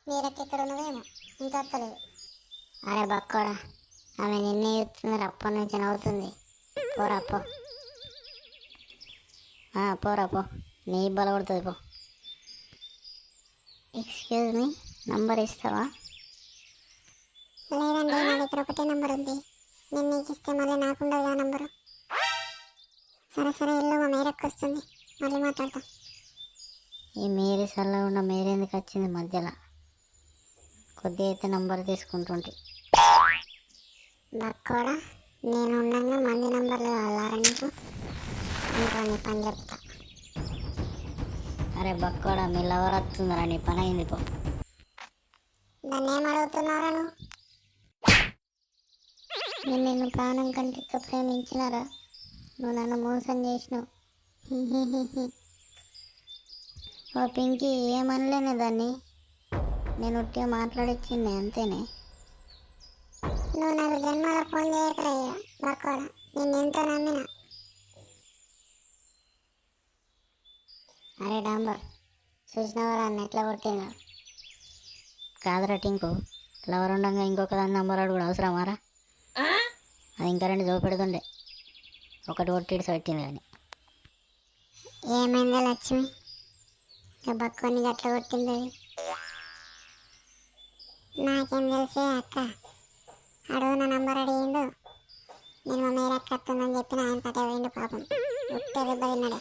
మీరెక్కడ ఉన్నదేమో ఇంకా వస్తలేదు. అరే బక్కోడా, ఆమె నిన్నే చూస్తుంది, అప్పటి నుంచి నవ్వుతుంది. పోరా పో, పోరా పో, నీ బల కొడుతుంది పో. ఎక్స్క్యూజ్ మీ, నంబర్ ఇస్తావా? లేదండి, నా దగ్గర ఒకటే నంబర్ ఉంది. నేను నీకు ఇస్తే మళ్ళీ నాకుండదు ఆ నంబరు. సరే సరే, ఇల్లు మా మేరకు వస్తుంది, మళ్ళీ మాట్లాడతా. ఈ మేరీ సల్ల ఉన్న మేరీ ఎందుకు వచ్చింది మధ్యలో? కొద్దిగా అయితే నంబర్ తీసుకుంటుంటే. బక్కోడా, నేను ఉండగా మంది నంబర్లు కావాలా నీకు? ఇంకా నీ పని చెప్తా. అరే బక్కోడా, మీ లవర్ వస్తుందిరా, నీ పని అయింది పో. దాన్ని ఏం అడుగుతున్నారా నువ్వు? నేను నిన్ను ప్రాణం కంటే ఎక్కువ ప్రేమించినారా? నువ్వు నన్ను మోసం చేసినావు. ఓ పింకీ, ఏమనలేనే దాన్ని, నేను ఉట్టిగా మాట్లాడిచ్చింది అంతేనే. నువ్వు నాకు జన్మలో ఫోన్ చేయకరయ్యా బక్కోడా, నేను ఎంతో నమ్మిన. అరే డాంబర్, చూసినవారా అన్న ఎట్లా కొట్టిందో? కాదురా టింకు, లవర్ ఉండగా ఇంకొక దాని నంబర్ అడుగుడు అవసరమారా? అది ఇంకా రెండు చూపెడుతుండే, ఒకటి కొట్టిడిసి పెట్టింది కానీ. ఏమైందా లక్ష్మి, బక్కోని గట్ల కొట్టింది అది? నాకేం తెలిసే అక్క, అడుగు నా నంబర్ అడిగిండు, నేను మా మేరక్క వస్తుందని చెప్పిన ఆయన పటే పోయిండు పాపం, ఉట్టే దెబ్బ తిన్నాడే.